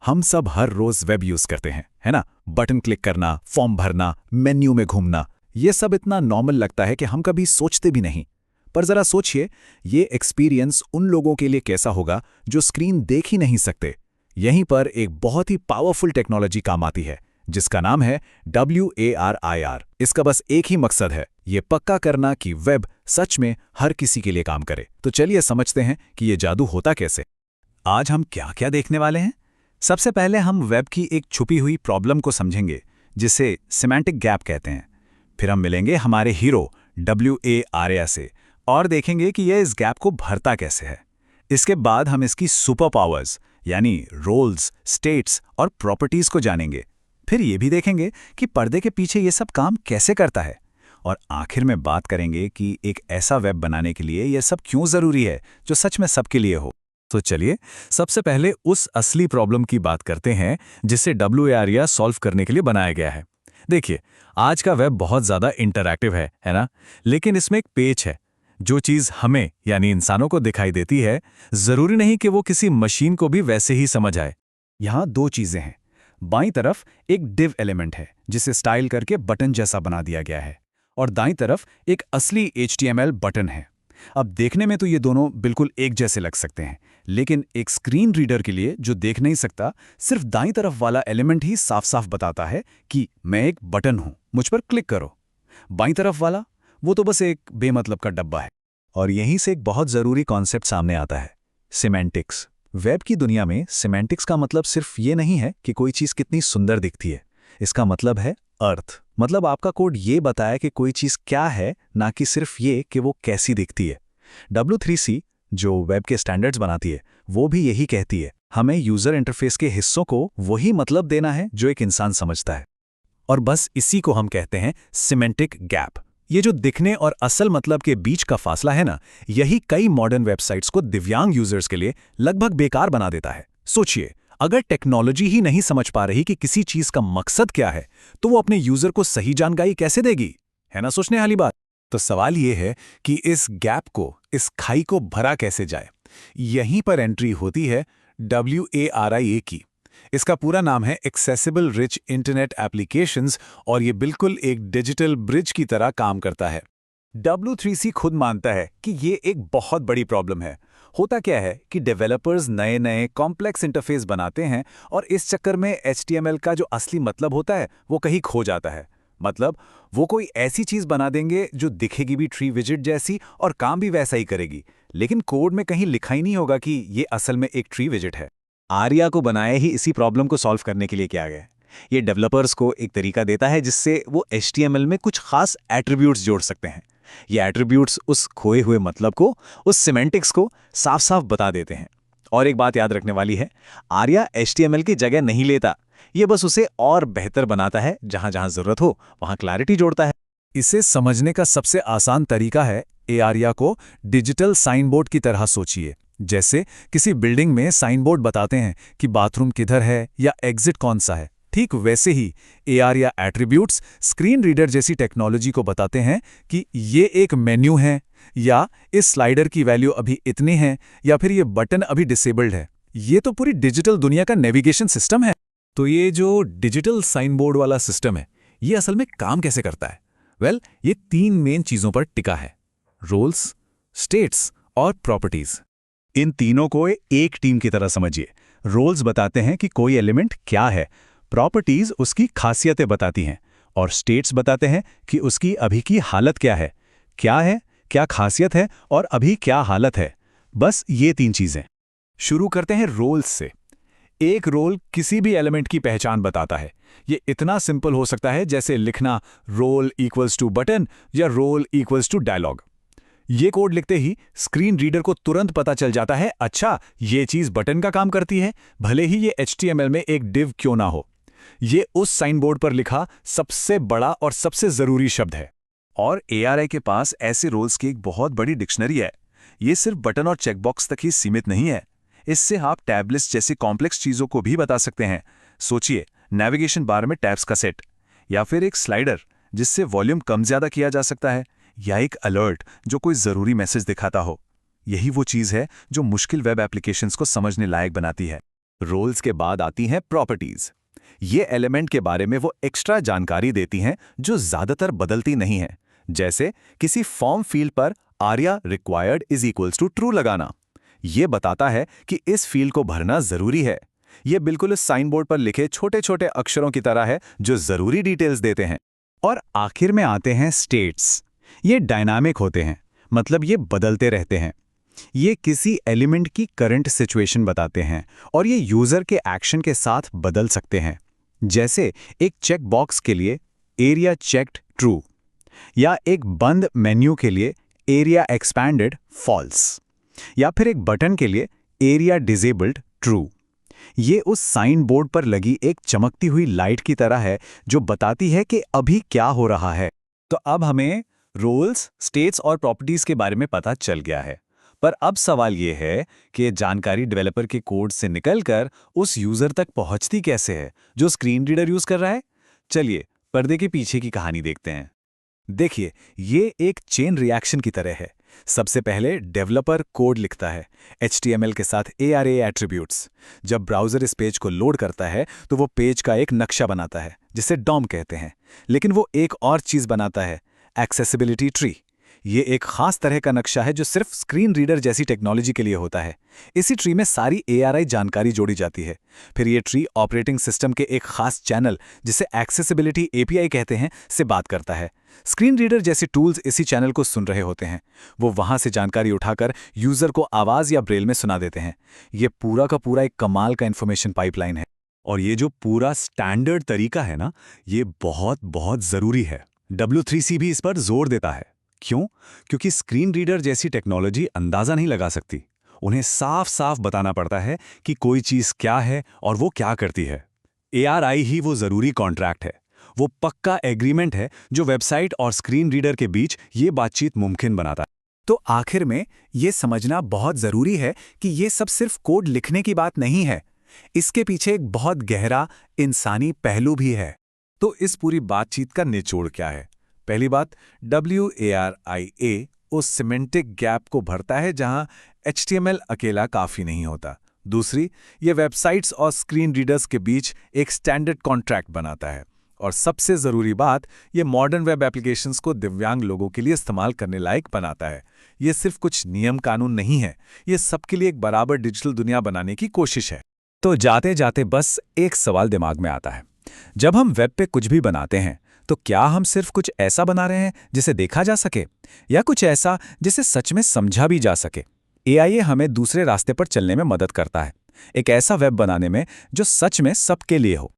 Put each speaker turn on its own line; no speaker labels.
हम सब हर रोज web use करते हैं, है ना? बटन क्लिक करना, फॉर्म भरना, मेन्यू में घूमना, ये सब इतना नॉर्मल लगता है कि हम कभी सोचते भी नहीं। पर जरा सोचिए, ये एक्सपीरियंस उन लोगों के लिए कैसा होगा जो स्क्रीन देख ही नहीं सकते। यहीं पर एक बहुत ही पावरफुल टेक्नोलॉजी काम आती है, जिसका नाम है WAR-IR। इसका बस एक ही मकसद है, ये पक्का करना कि वेब सच में हर किसी के लिए काम करे। तो चलिए समझते हैं कि ये जादू होता कैसे। आज हम क्या क्या देखने वाले हैं। सबसे पहले हम वेब की एक छुपी हुई प्रॉब्लम को समझेंगे, जिसे सिमेंटिक गैप कहते हैं। फिर हम मिलेंगे हमारे हीरो WAR से और देखेंगे कि यह इस गैप को भरता कैसे है। इसके बाद हम इसकी सुपर पावर्स यानी रोल्स, स्टेट्स और प्रॉपर्टीज को जानेंगे। फिर ये भी देखेंगे कि पर्दे के पीछे ये सब काम कैसे करता है। और आखिर में बात करेंगे कि एक ऐसा वेब बनाने के लिए यह सब क्यों ज़रूरी है जो सच में सबके लिए हो। तो चलिए सबसे पहले उस असली प्रॉब्लम की बात करते हैं जिसे WAR सॉल्व करने के लिए बनाया गया है। देखिए, आज का वेब बहुत ज़्यादा इंटरैक्टिव है ना? लेकिन इसमें एक पेच है। जो चीज़ हमें यानी इंसानों को दिखाई देती है, ज़रूरी नहीं कि वो किसी मशीन को भी वैसे ही समझ आए। यहाँ दो चीज़ें हैं। बाईं तरफ एक div एलिमेंट है जिसे स्टाइल करके बटन जैसा बना दिया गया है, और दाईं तरफ एक असली HTML बटन है। अब देखने में तो ये दोनों बिल्कुल एक जैसे लग सकते हैं, लेकिन एक स्क्रीन रीडर के लिए जो देख नहीं सकता, सिर्फ दाईं तरफ वाला एलिमेंट ही साफ साफ बताता है कि मैं एक बटन हूं, मुझ पर क्लिक करो। बाईं तरफ वाला वो तो बस एक बेमतलब का डब्बा है। और यहीं से एक बहुत ज़रूरी कॉन्सेप्ट सामने आता है, सिमेंटिक्स। वेब की दुनिया में सिमेंटिक्स का मतलब सिर्फ ये नहीं है कि कोई चीज़ कितनी सुंदर दिखती है। इसका मतलब है अर्थ। मतलब आपका कोड ये बताया कि कोई चीज़ क्या है, ना कि सिर्फ ये कि वो कैसी दिखती है। W3C जो वेब के स्टैंडर्ड्स बनाती है, वो भी यही कहती है, हमें यूज़र इंटरफेस के हिस्सों को वही मतलब देना है जो एक इंसान समझता है। और बस इसी को हम कहते हैं सिमेंटिक गैप। ये जो दिखने और असल मतलब के बीच का फासला है ना, यही कई मॉडर्न वेबसाइट्स को दिव्यांग यूजर्स के लिए लगभग बेकार बना देता है। सोचिए, अगर टेक्नोलॉजी ही नहीं समझ पा रही कि किसी चीज का मकसद क्या है, तो वो अपने यूजर को सही जानकारी कैसे देगी? है ना सोचने वाली बात। तो सवाल ये है कि इस गैप को, इस खाई को भरा कैसे जाए। यहीं पर एंट्री होती है WARIA की। इसका पूरा नाम है एक्सेसिबल रिच इंटरनेट एप्लीकेशंस, और ये बिल्कुल एक डिजिटल ब्रिज की तरह काम करता है। W3C खुद मानता है कि ये एक बहुत बड़ी प्रॉब्लम है। होता क्या है कि डेवलपर्स नए नए कॉम्प्लेक्स इंटरफेस बनाते हैं, और इस चक्कर में HTML का जो असली मतलब होता है वो कहीं खो जाता है। मतलब वो कोई ऐसी चीज़ बना देंगे जो दिखेगी भी ट्री विजिट जैसी और काम भी वैसा ही करेगी, लेकिन कोड में कहीं लिखा ही नहीं होगा कि ये असल में एक ट्री विजिट है। आर्या को बनाया ही इसी प्रॉब्लम को सॉल्व करने के लिए किया गया है। ये डेवलपर्स को एक तरीका देता है जिससे वो HTML में कुछ खास एट्रीब्यूट्स जोड़ सकते हैं। ये एट्रीब्यूट्स उस खोए हुए मतलब को, उस सिमेंटिक्स को साफ साफ बता देते हैं। और एक बात याद रखने वाली है, आर्या HTML की जगह नहीं लेता, ये बस उसे और बेहतर बनाता है। जहां जहां जरूरत हो वहां क्लैरिटी जोड़ता है। इसे समझने का सबसे आसान तरीका है, आर्या को डिजिटल साइन बोर्ड की तरह सोचिए। जैसे किसी बिल्डिंग में साइन बोर्ड बताते हैं कि बाथरूम किधर है या एग्जिट कौन सा है, ठीक वैसे ही आर्या एट्रीब्यूट्स स्क्रीन रीडर जैसी टेक्नोलॉजी को बताते हैं कि ये एक मेन्यू है, या इस स्लाइडर की वैल्यू अभी इतनी है, या फिर ये बटन अभी डिसेबल्ड है। ये तो पूरी डिजिटल दुनिया का नेविगेशन सिस्टम है। तो ये जो डिजिटल साइन बोर्ड वाला सिस्टम है, ये असल में काम कैसे करता है? वेल, ये तीन मेन चीजों पर टिका है, रोल्स, स्टेट्स और प्रॉपर्टीज। इन तीनों को एक टीम की तरह समझिए। रोल्स बताते हैं कि कोई एलिमेंट क्या है, प्रॉपर्टीज उसकी खासियतें बताती हैं, और स्टेट्स बताते हैं कि उसकी अभी की हालत क्या है, क्या खासियत है और अभी क्या हालत है। बस ये तीन चीजें। शुरू करते हैं रोल्स से। एक रोल किसी भी एलिमेंट की पहचान बताता है। ये इतना सिंपल हो सकता है जैसे लिखना रोल इक्वल्स टू बटन या रोल इक्वल्स टू डायलॉग। ये कोड लिखते ही स्क्रीन रीडर को तुरंत पता चल जाता है, अच्छा ये चीज बटन का काम करती है, भले ही ये HTML में एक div क्यों ना हो। ये उस साइन बोर्ड पर लिखा सबसे बड़ा और सबसे जरूरी शब्द है। और ARI के पास ऐसे रोल्स की एक बहुत बड़ी डिक्शनरी है। ये सिर्फ बटन और चेकबॉक्स तक ही सीमित नहीं है। इससे आप टैब लिस्ट जैसी कॉम्प्लेक्स चीजों को भी बता सकते हैं। सोचिए, नेविगेशन बार में टैब्स का सेट, या फिर एक स्लाइडर जिससे वॉल्यूम कम ज्यादा किया जा सकता है, या एक अलर्ट जो कोई जरूरी मैसेज दिखाता हो। यही वो चीज है जो मुश्किल वेब एप्लीकेशंस को समझने लायक बनाती है।
रोल्स के बाद आती हैं प्रॉपर्टीज। ये एलिमेंट के बारे में वो एक्स्ट्रा जानकारी देती हैं जो ज्यादातर बदलती नहीं है, जैसे किसी फॉर्म फील्ड पर aria required is equals to true लगाना। ये बताता है कि इस फील्ड को भरना जरूरी है। ये बिल्कुल इस साइन बोर्ड पर लिखे छोटे छोटे अक्षरों की तरह है जो जरूरी डिटेल्स देते हैं।
और आखिर में आते हैं स्टेट्स। ये डायनामिक होते हैं, मतलब ये बदलते रहते हैं। ये किसी एलिमेंट की करंट सिचुएशन बताते हैं और ये यूजर के एक्शन के साथ बदल सकते हैं। जैसे एक चेक बॉक्स के लिए एरिया चेक्ड ट्रू, या एक बंद मेन्यू के लिए एरिया एक्सपैंडेड फॉल्स, या फिर एक बटन के लिए एरिया डिसेबल्ड ट्रू। ये उस साइन बोर्ड पर लगी एक चमकती हुई लाइट की तरह है जो बताती है कि अभी क्या हो रहा है।
तो अब हमें रोल्स, स्टेट्स और प्रॉपर्टीज के बारे में पता चल गया है। पर अब सवाल ये है कि ये जानकारी डेवलपर के कोड से निकलकर उस यूजर तक पहुंचती कैसे है जो स्क्रीन रीडर यूज कर रहा है। चलिए पर्दे के पीछे की कहानी देखते हैं। देखिए, ये एक चेन रिएक्शन की तरह है। सबसे पहले डेवलपर कोड लिखता है HTML के साथ ARA एट्रीब्यूट्स। जब ब्राउज़र इस पेज को लोड करता है तो वो पेज का एक नक्शा बनाता है जिसे DOM कहते हैं। लेकिन वो एक और चीज़ बनाता है, एक्सेसिबिलिटी ट्री। ये एक खास तरह का नक्शा है जो सिर्फ स्क्रीन रीडर जैसी टेक्नोलॉजी के लिए होता है। इसी ट्री में सारी ARI जानकारी जोड़ी जाती है। फिर ये ट्री ऑपरेटिंग सिस्टम के एक खास चैनल, जिसे एक्सेसिबिलिटी API कहते हैं, से बात करता है। स्क्रीन रीडर जैसे टूल्स इसी चैनल को सुन रहे होते हैं। वो वहां से जानकारी उठाकर यूजर को आवाज या ब्रेल में सुना देते हैं। ये पूरा का पूरा एक कमाल का इन्फॉर्मेशन पाइपलाइन है। और ये जो पूरा स्टैंडर्ड तरीका है ना, ये बहुत बहुत जरूरी है। W3C भी इस पर जोर देता है। क्यों? क्योंकि स्क्रीन रीडर जैसी टेक्नोलॉजी अंदाजा नहीं लगा सकती। उन्हें साफ साफ बताना पड़ता है कि कोई चीज क्या है और वो क्या करती है। ARI ही वो जरूरी कॉन्ट्रैक्ट है, वो पक्का एग्रीमेंट है जो वेबसाइट और स्क्रीन रीडर के बीच ये बातचीत मुमकिन बनाता है।
तो आखिर में ये समझना बहुत जरूरी है कि ये सब सिर्फ कोड लिखने की बात नहीं है। इसके पीछे एक बहुत गहरा इंसानी पहलू भी है।
तो इस पूरी बातचीत का निचोड़ क्या है? पहली बात, WARIA उस सिमेंटिक गैप को भरता है जहां HTML अकेला काफी नहीं होता। दूसरी, ये वेबसाइट्स और स्क्रीन रीडर्स के बीच एक स्टैंडर्ड कॉन्ट्रैक्ट बनाता है। और सबसे जरूरी बात, ये मॉडर्न वेब एप्लीकेशंस को दिव्यांग लोगों के लिए इस्तेमाल करने लायक बनाता है। ये सिर्फ कुछ नियम कानून नहीं है, ये सबके लिए एक बराबर डिजिटल दुनिया बनाने की कोशिश है।
तो जाते जाते बस एक सवाल दिमाग में आता है। जब हम वेब पे कुछ भी बनाते हैं तो क्या हम सिर्फ कुछ ऐसा बना रहे हैं जिसे देखा जा सके, या कुछ ऐसा जिसे सच में समझा भी जा सके? AIA हमें दूसरे रास्ते पर चलने में मदद करता है, एक ऐसा वेब बनाने में जो सच में सबके लिए हो।